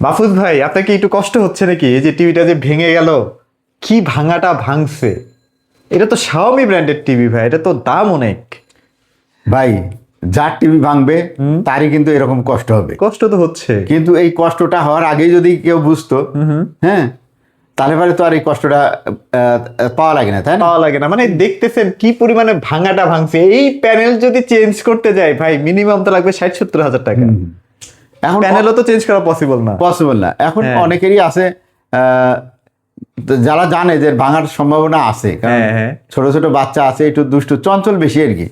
মাহফুজ ভাই, আপনার কি একটু কষ্ট হচ্ছে নাকি? এই যে টিভিটা যে ভেঙে গেল, কি ভাঙাটা ভাঙছে! এটা তো শাওমি ব্র্যান্ডের টিভি ভাই, এটা তো দাম অনেক। ভাই, যার টিভি ভাঙবে তারই কিন্তু এরকম কষ্ট হবে। কষ্ট তো হচ্ছে। কিন্তু এই কষ্টটা হওয়ার আগেই যদি কেউ বুঝতো, হ্যাঁ, তাহলে পরে তো আর এই কষ্টটা পাওয়া লাগে না, তাই না? পাওয়া লাগে না। মানে দেখতেছেন কি পরিমাণে ভাঙাটা ভাঙছে। এই প্যানেল যদি চেঞ্জ করতে যাই ভাই, মিনিমাম তো লাগবে 60-70 হাজার টাকা। এখন প্যানেলও তো চেঞ্জ করা পসিবল না। পসিবল না। এখন হ্যাঁ। অনেকেরই আছে যারা জানে যে ভাঙার সম্ভাবনা আছে, কারণ হ্যাঁ। ছোট ছোট বাচ্চা আছে, একটু দুষ্টু চঞ্চল বেশি আর কি।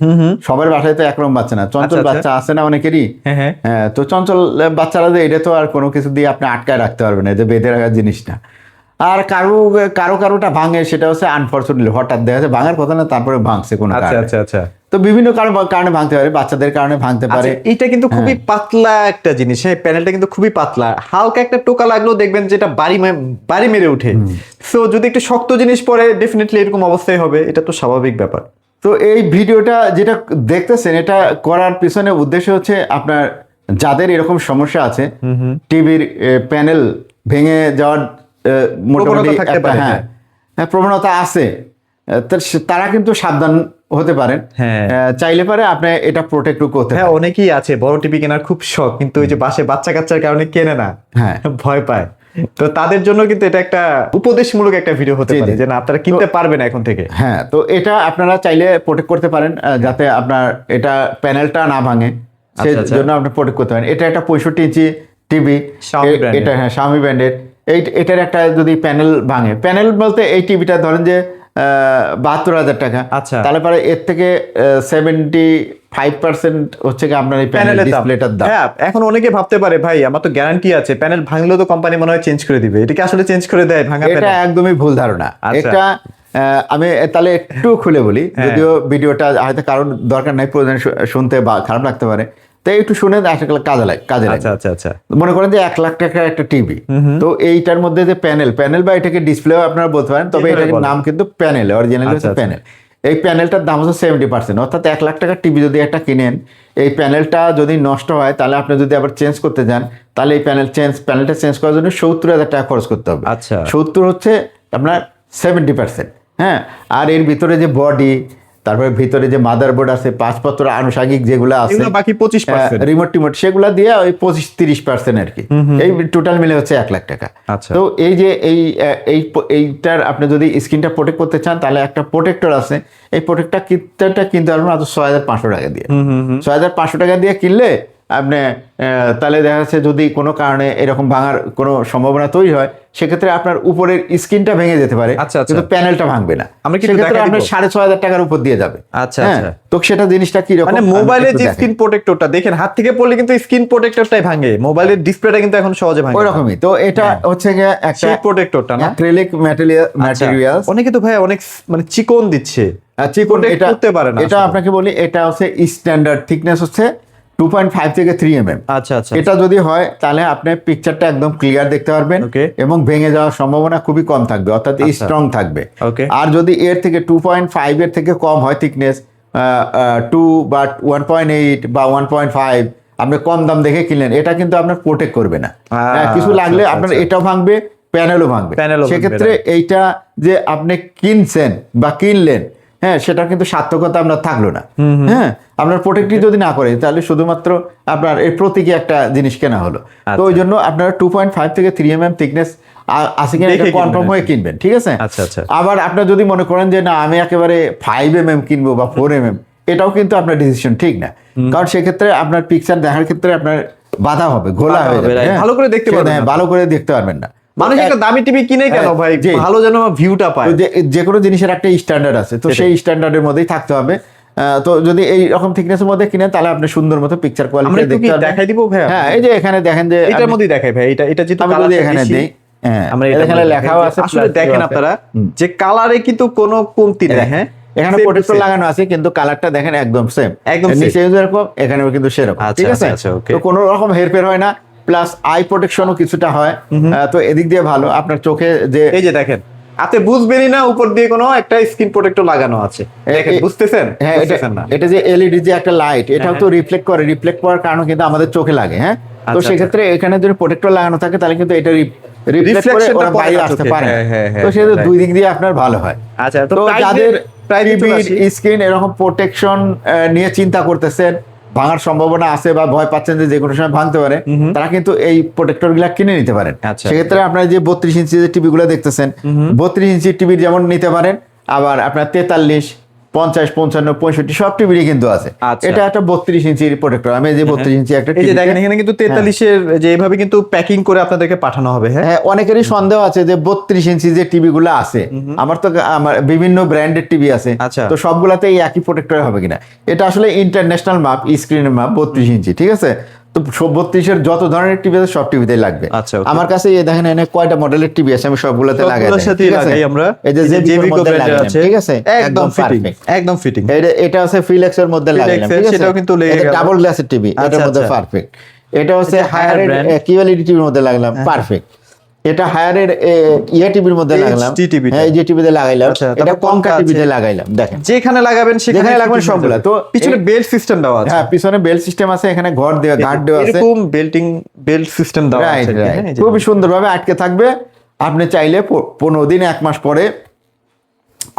সবার বাসায় তো একরকম বাচ্চা না, চঞ্চল আচ্ছা। বাচ্চা আছে না অনেকেরই। হ্যাঁ। হ্যাঁ, তো চঞ্চল বাচ্চারা যে এটা তো আর কোনো কিছু দিয়ে আপনি আটকায় রাখতে পারবেন না, যে বেঁধে রাখার জিনিস না। আর কারোটা ভাঙে, সেটা হচ্ছে আনফরচুনেটলি হঠাৎ দেখা যায় ভাঙার কথা না, তারপরে ভাঙছে কোনো কারণে। আচ্ছা। তো বিভিন্ন কারণে ভাঙতে পারে, বাচ্চাদের কারণে ভাঙতে পারে। এটা কিন্তু খুবই পাতলা একটা জিনিস। হ্যাঁ, প্যানেলটা কিন্তু খুবই পাতলা। হালকা একটা টোকা লাগলেও দেখবেন যেটা বাড়ি মেরে উঠে। সো যদি একটু শক্ত জিনিস পরে, ডেফিনেটলি এরকম অবস্থাই হবে। এটা তো স্বাভাবিক ব্যাপার। তো এই ভিডিওটা যেটা দেখতেছেন, এটা করার পিছনে উদ্দেশ্য হচ্ছে আপনার যাদের এরকম সমস্যা আছে, টিভির প্যানেল ভেঙে যাওয়ার মোটামুটি থাকতে পারে, হ্যাঁ প্রবণতা আছে, তারা কিন্তু সাবধান হতে পারেন। হ্যাঁ। চাইলে পারে আপনি এটা প্রোটেক্ট করতে হ্যাঁ, পারেন। অনেকেই আছে বড় টিভি কেনার খুব শখ, কিন্তু ওই যে বাসে বাচ্চা কাচ্চার কারণে কেনে না, হ্যাঁ। ভয় পায়। তো তাদের জন্য কিন্তু এটা একটা উপদেশমূলক একটা ভিডিও হতে পারে, যে না, আপনারা কিনতে পারবেন এখন থেকে। হ্যাঁ, তো এটা আপনারা চাইলে প্রোটেক্ট করতে পারেন, যাতে আপনার এটা প্যানেলটা না ভাঙে, সেই জন্য আপনি প্রোটেক্ট করতে পারেন। এটা একটা 65 ইঞ্চি টিভি, এটা হ্যাঁ শাওমি ব্র্যান্ডের। এটার একটা যদি প্যানেল ভাঙে, প্যানেল বলতে এই টিভিটা ধরেন যে 72,000 টাকা, আচ্ছা। তাহলে পরে এর থেকে 75% হচ্ছে কি আপনার এই প্যানেল ডিসপ্লেটার দাম। হ্যাঁ, এখন অনেকে ভাবতে পারে ভাই আমার তো গ্যারান্টি আছে, প্যানেল ভাঙলেও তো কোম্পানি মনে হয় চেঞ্জ করে দিবে। এটা কি আসলে চেঞ্জ করে দেয় ভাঙা এটা প্যানেল? একদমই ভুল ধারণা। এটা আমি তাহলে একটু খুলে বলি, যদিও ভিডিওটা হয়তো কারোর দরকার নাই, প্রয়োজন শুনতে বা খারাপ লাগতে পারে, তাই একটু শুনে কাজে লাগে। আচ্ছা। মনে করেন যে 1 লাখ টাকার একটা টিভি, তো এইটার মধ্যে যে প্যানেল বা এটাকে ডিসপ্লেও আপনারা বলতে পারেন, তবে এটার নাম কিন্তু প্যানেল, অরিজিনাল হচ্ছে প্যানেল। এই প্যানেলটার দাম হচ্ছে 70%, অর্থাৎ 1 লাখ টাকার টিভি যদি একটা কিনেন, এই প্যানেলটা যদি নষ্ট হয়, তাহলে আপনি যদি আবার চেঞ্জ করতে যান, তাহলে এই প্যানেলটা চেঞ্জ করার জন্য 70,000 টাকা খরচ করতে হবে। আচ্ছা। 70 হচ্ছে আপনার 70%। হ্যাঁ, আর এর ভিতরে যে বডি, তারপরে ভিতরে যে মাদারবোর্ড আছে, পাঁচপত্র আনুষাঙ্গিক যেগুলো আছে, বাকি 25%, রিমোট সেগুলা দিয়ে ওই 25-30% আর কি, এই টোটাল মিলে হচ্ছে 1 লাখ টাকা। আচ্ছা। তো এই যে এইটার আপনি যদি স্ক্রিনটা প্রোটেক্ট করতে চান, তাহলে একটা প্রোটেক্টর আছে, এই প্রোটেক্টরটা কিনতে পারবেন মাত্র 6,500 টাকা দিয়ে। 6,500 টাকা দিয়ে কিনলে আপনি তাহলে দেখা যাচ্ছে যদি কোনো কারণে এরকম ভাঙার কোনো সম্ভাবনা তৈরি হয়, সেক্ষেত্রে আপনার উপরের স্ক্রিনটা ভেঙে যেতে পারে, কিন্তু প্যানেলটা ভাঙবে না। সেক্ষেত্রে আপনার 6,500 টাকার উপর দিয়ে যাবে। আচ্ছা। তো সেটা জিনিসটা কি রকম, মানে মোবাইলের যে স্ক্রিন প্রোটেক্টরটা দেখেন, হাত থেকে পড়লে কিন্তু স্ক্রিন প্রোটেক্টরটাই ভাঙে, মোবাইলের ডিসপ্লেটা কিন্তু এখন সহজে ভাঙে ওই রকমই। তো এটা হচ্ছে একটা প্রোটেক্টরটা না, অ্যাক্রিলিক ম্যাটেরিয়াল। অনেকে তো ভাই অনেক মানে চিকন দিচ্ছে, চিকন, এটা করতে পারে না। এটা আপনাকে বলি, এটা হচ্ছে স্ট্যান্ডার্ড থিকনেস হচ্ছে 2.5 থেকে 3 mm। আচ্ছা। এটা যদি হয়, তাহলে আপনি পিকচারটা একদম ক্লিয়ার দেখতে পারবেন, এবং ভেঙে যাওয়ার সম্ভাবনা খুবই কম থাকবে, অর্থাৎ স্ট্রং থাকবে। আর যদি এর থেকে 2.5 এর থেকে কম হয় থিকনেস, 2 বা 1.8 বা 1.5, আপনি কম দাম দেখে কিনলেন, এটা কিন্তু আপনার প্রোটেক্ট করবে না। কিছু লাগলে আপনার এটাও ভাঙবে, প্যানেলও ভাঙবে। সেক্ষেত্রে এইটা যে আপনি কিনছেন বা কিনলেন, হ্যাঁ, সেটা কিন্তু সার্থকতা আপনার থাকলো না। হ্যাঁ, আপনার প্রোটেক্টই যদি না করে, তাহলে শুধুমাত্র আপনার এর প্রতীকী একটা জিনিস কেনা হলো। তো ওই জন্য আপনারা 2.5 থেকে 3 mm থিকনেস আছে কিনা এটা কনফার্ম হয়ে কিনবেন, ঠিক আছে? আচ্ছা। আবার আপনার যদি মনে করেন যে না, আমি একেবারে 5 mm কিনবো বা 4 mm, এটাও কিন্তু আপনার ডিসিশন ঠিক না, কারণ সেক্ষেত্রে আপনার পিকচার দেখার ক্ষেত্রে আপনার বাধা হবে, ঘোলা হয়ে যাবে, ভালো করে দেখতে পারবেন, ভালো করে দেখতে পারবেন না। মানুষ একটা দামি টিভি কিনে কেন ভাই, ভালো যেন ভিউটা পায়। যে কোনো জিনিসের একটা স্ট্যান্ডার্ড আছে, তো সেই স্ট্যান্ডার্ডের মধ্যেই থাকতে হবে। তো যদি এই রকম থিকনেসের মধ্যে কিনেন, তাহলে আপনি সুন্দর মতো পিকচার কোয়ালিটি দেখতে পারবেন। দেখাই দিব ভাই? হ্যাঁ, এই যে এখানে দেখেন যে এটার মধ্যেই দেখাই ভাই, এটা যেহেতু কালার এখানে দেই, হ্যাঁ, আমরা এখানে লেখাও আছে, আসলে দেখেন আপনারা যে কালারে কিন্তু কোনো কমতি নেই। হ্যাঁ, এখানে প্রোটেক্টর লাগানো আছে, কিন্তু কালারটা দেখেন একদম সেম, নিচে যেরকম এখানেও কিন্তু সেরকম, ঠিক আছে? তো কোনো রকম হেরফের হয় না, প্লাস আই প্রোটেকশনও কিছুটা হয়। তো এদিক দিয়ে ভালো, আপনার চোখে যে এই যে দেখেন, আপনি বুঝবেনই না উপর দিয়ে কোনো একটা স্ক্রিন প্রোটেক্টর লাগানো আছে, দেখেন, বুঝতেছেন? হ্যাঁ, এটা যে এলইডি যে একটা লাইট, এটাও তো রিফ্লেক্ট করার কারণে কিন্তু আমাদের চোখে লাগে। হ্যাঁ, তো সেক্ষেত্রে এখানে যদি প্রোটেক্টর লাগানো থাকে তাহলে কিন্তু এটা রিফ্লেক্ট করে ওরা বাইরে আসতে পারে। তো সেটা দুই দিক দিয়ে আপনার ভালো হয়। আচ্ছা, তো যাদের স্ক্রিন এরকম প্রোটেকশন নিয়ে চিন্তা করতেছেন, ভাঙার সম্ভাবনা আছে বা ভয় পাচ্ছেন যে কোনো সময় ভাঙতে পারে, তারা কিন্তু এই প্রোটেক্টর গুলা কিনে নিতে পারেন। সেক্ষেত্রে আপনার যে 32 ইঞ্চি যে টিভি গুলো দেখতেছেন, 32 ইঞ্চি টিভির যেমন নিতে পারেন, আবার আপনার 43, 50, 55, 65 সব টিভিরই কিন্তু আছে। এটা একটা 32 ইঞ্চির প্রোটেক্টর। আমি যে 32 ইঞ্চি একটা এই যে দেখেন এখানে কিন্তু 43 এর যে এইভাবে কিন্তু প্যাকিং করে আপনাদেরকে পাঠানো হবে। হ্যাঁ, অনেকেরই সন্দেহ আছে যে 32 ইঞ্চি যে টিভি গুলো আছে, আমার বিভিন্ন ব্র্যান্ডের টিভি আছে, তো সবগুলাতে এই একই প্রোটেক্টর হবে কিনা। এটা আসলে ইন্টারন্যাশনাল মাপ, স্ক্রিনের মাপ 32 ইঞ্চি, ঠিক আছে। তো 32 এর যত ধরনের টিভি আছে সব টিভিতেই লাগবে। আমার কাছে এই দেখেন এনে কয়টা মডেলের টিভি আছে, আমি সবগুলোতে লাগাই দেই, ঠিক আছে। এই যে জেবিকো ব্র্যান্ডের আছে, ঠিক আছে, একদম ফিটিং, একদম ফিটিং। এটা আছে ফিলেক্স এর মধ্যে লাগাইলাম, ঠিক আছে। সেটাও কিন্তু লেগে গেল, ডাবল গ্লাসের টিভি, এটার মধ্যে পারফেক্ট। এটা হচ্ছে হায়ার এর কিউএলইডি টিভির মধ্যে লাগালাম, পারফেক্ট। এটা হায়ার এর ইয়ে টিভির মধ্যে লাগালাম, হ্যাঁ এই যে টিভিতে লাগাইলাম। এটা কমকা টিভিতে লাগাইলাম, দেখেন যেখানে লাগাবেন সেখানে লাগবে সবগুলা। তো পিছনে বেল্ট সিস্টেম দেওয়া আছে, হ্যাঁ পিছনে বেল্ট সিস্টেম আছে, এখানে ঘর দেওয়া, গার্ড দেওয়া আছে, এরকম বেল্ট সিস্টেম দেওয়া আছে, খুবই সুন্দরভাবে আটকে থাকবে। আপনি চাইলে 15 দিন 1 মাস পরে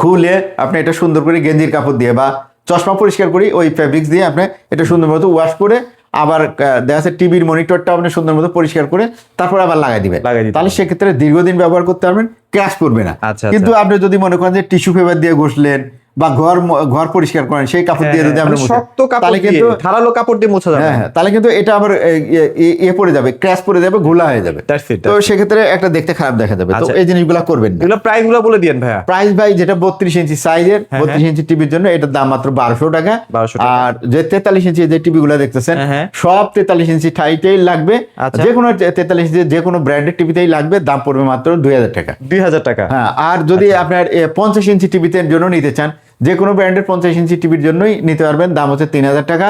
খুলে আপনি এটা সুন্দর করে গেঞ্জির কাপড় দিয়ে বা চশমা পরিষ্কার করি ওই ফেব্রিক্স দিয়ে আপনি এটা সুন্দর মতো ওয়াশ করে আবার দেখা যাচ্ছে টিভির মনিটরটা আপনি সুন্দর মতো পরিষ্কার করে তারপর আবার লাগাই দিবেন। তাহলে সেক্ষেত্রে দীর্ঘদিন ব্যবহার করতে পারবেন, ক্র্যাশ করবে না। কিন্তু আপনি যদি মনে করেন যে টিস্যু পেপার দিয়ে ঘষলেন বা ঘর পরিষ্কার করেন সেই কাপড় দিয়ে যদি আপনি শক্ত কাপড় দিয়ে, ধারালো কাপড় দিয়ে মোছা যাবে, হ্যাঁ তাহলে কিন্তু এটা আবার পড়ে যাবে, ক্র্যাশ পড়ে যাবে, ঘোলা হয়ে যাবে। তো সেক্ষেত্রে একটা দেখতে খারাপ দেখা যাবে। তো এই জিনিসগুলো করবেন না। এগুলো প্রাইস গুলো বলে দিয়েন ভাইয়া। প্রাইস ভাই যেটা 32 ইঞ্চি সাইজের 32 ইঞ্চি টিভির জন্য এটার দাম মাত্র 1200 টাকা। আর যে 43 ইঞ্চি যে টিভি গুলো দেখতেছেন সব 43 ইঞ্চি ঠাইতেই লাগবে, যে কোনো 43 ইঞ্চি যে কোনো ব্র্যান্ডের টিভিতেই লাগবে, দাম পড়বে মাত্র 2000 টাকা। 2000 টাকা, হ্যাঁ। আর যদি আপনার 50 ইঞ্চি টিভিতে জন্য নিতে চান, যে কোনো ব্র্যান্ডের 50 ইঞ্চি টিভির জন্যই নিতে পারবেন, দাম হচ্ছে 3000 টাকা।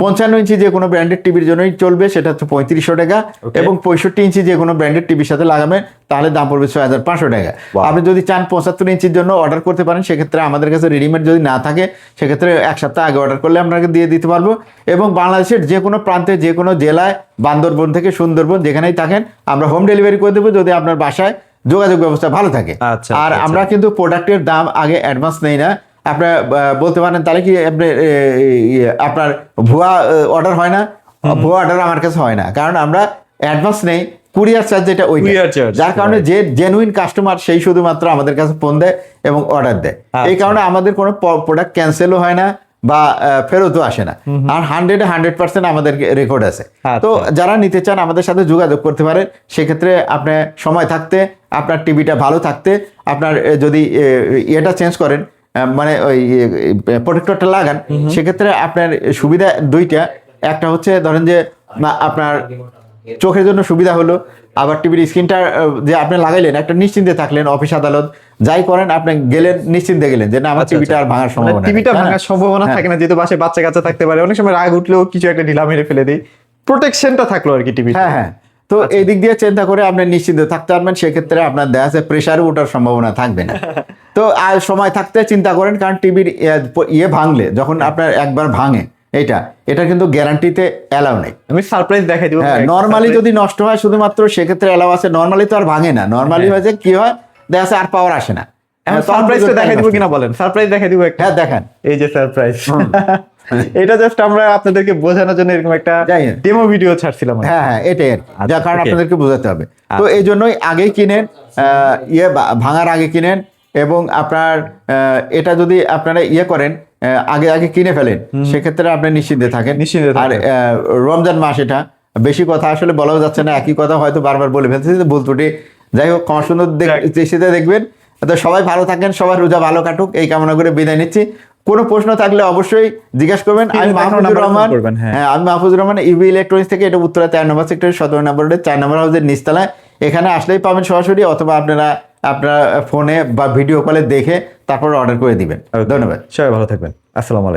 55 ইঞ্চি যে কোনো ব্র্যান্ডের টিভির জন্যই চলবে, সেটা হচ্ছে 3500 টাকা। এবং 65 ইঞ্চি যে কোনো ব্র্যান্ডের টিভির সাথে লাগাবেন, তাহলে দাম পড়বে 6500 টাকা। আপনি যদি চান 75 ইঞ্চির জন্য অর্ডার করতে পারেন, সেক্ষেত্রে আমাদের কাছে রেডিমেড যদি না থাকে, সেক্ষেত্রে 1 সপ্তাহ আগে অর্ডার করলে আপনাকে দিয়ে দিতে পারবো। এবং বাংলাদেশের যে কোনো প্রান্তে, যে কোনো জেলায়, বান্দরবন থেকে সুন্দরবন যেখানেই থাকেন, আমরা হোম ডেলিভারি করে দেবো, যদি আপনার বাসায় যোগাযোগ ব্যবস্থা ভালো থাকে। আর আমরা কিন্তু প্রোডাক্টের দাম আগে অ্যাডভান্স নেই না। আপনার বলতে পারেন তাহলে কি আপনার ভুয়া অর্ডার হয় না? ভুয়া অর্ডার আমার কাছে হয় না, কারণ আমরা অ্যাডভান্স নেই, কুরিয়ার চার্জ যেটা ওই, যার কারণে যে জেনুইন কাস্টমার সেই শুধুমাত্র আমাদের কাছে ফোন দেয় এবং অর্ডার দেয়। এই কারণে আমাদের কোনো প্রোডাক্ট ক্যান্সেলও হয় না বা ফেরতও আসে না। আর 100% আমাদের রেকর্ড আছে। তো যারা নিতে চান আমাদের সাথে যোগাযোগ করতে পারেন। সেক্ষেত্রে আপনার সময় থাকতে, আপনার টিভিটা ভালো থাকতে, আপনার যদি এটা চেঞ্জ করেন, মানে ওই প্রোটেক্টরটা লাগান, সেক্ষেত্রে আপনার সুবিধা দুইটা। একটা হচ্ছে ধরেন যে আপনার চোখের জন্য সুবিধা হলো, আবার টিভির স্ক্রিনটা যে আপনি লাগাইলেন একটা নিশ্চিন্তে থাকলেন, অফিস আদালত যাই করেন আপনি গেলেন নিশ্চিন্তে গেলেন যে না আমার টিভিটা আর ভাঙার সম্ভাবনা, টিভিটা ভাঙার সম্ভাবনা থাকে না, যেহেতু বাসায় বাচ্চা কাচ্চা থাকতে পারে, অনেক সময় রাগ উঠলেও কিছু একটা ঢিলা মেরে ফেলে দেই, প্রোটেকশনটা থাকলো আর কি টিভি। হ্যাঁ হ্যাঁ। তো এই দিক দিয়ে চিন্তা করে আপনি নিশ্চিন্ত থাকতে পারবেন। সেক্ষেত্রে আপনার দেখা যাচ্ছে প্রেশারে ওঠার সম্ভাবনা থাকবে না। তো আর সময় থাকতে চিন্তা করেন, কারণ টিভির ভাঙলে, যখন আপনার একবার ভাঙে এটা কিন্তু গ্যারান্টিতে এলাও নেই। আমি সারপ্রাইজ দেখাই দিব। হ্যাঁ, নরমালি যদি নষ্ট হয় শুধুমাত্র সেক্ষেত্রে এলাও আছে। নরমালি তো আর ভাঙে না, নরমালি হয়েছে কি হয়, দেখা যাচ্ছে আর পাওয়ার আসে না। সারপ্রাইজটা দেখাই দিব কিনা বলেন? সারপ্রাইজ দেখাই দিব একটা। হ্যাঁ দেখান, এই যে সারপ্রাইজ। এটা জাস্ট আমরা আপনাদেরকে বোঝানোর জন্য এরকম একটা ডেমো ভিডিও ছাড়ছিলাম। হ্যাঁ হ্যাঁ, এটাই আর কি, যার কারণে আপনাদেরকে বোঝাতে হবে। তো এই জন্যই আগেই কিনেন, ভাঙার আগে কিনেন। এবং আপনার এটা যদি আপনারা করেন, আগে কিনে ফেলেন, সেক্ষেত্রে আপনি নিশ্চিন্তে থাকেন। আর রমজান মাস, এটা বেশি কথা আসলে বলাও যাচ্ছে না, একই কথা হয়তো বারবার বলে ফেলতেছি, ভুল ত্রুটি। যাই হোক, ক্ষমা সুন্দর দৃষ্টিতে দেখবেন। তো সবাই ভালো থাকেন, সবার রোজা ভালো কাটুক, এই কামনা করে বিদায় নিচ্ছি। কোনো প্রশ্ন থাকলে অবশ্যই জিজ্ঞাসা করবেন। আমি মাহফুজুর রহমান, আমি মাহফুজুর রহমান, ইভি ইলেকট্রনিক্স থেকে। এটা উত্তরা 4 নম্বর সেক্টর 17 নম্বর 4 নম্বর হাউসের নিচতলায়। এখানে আসলেই পাবেন সরাসরি, অথবা আপনার ফোনে বা ভিডিও কলে দেখে তারপর অর্ডার করে দিবেন। ধন্যবাদ, সবাই ভালো থাকবেন। আসসালামু আলাইকুম।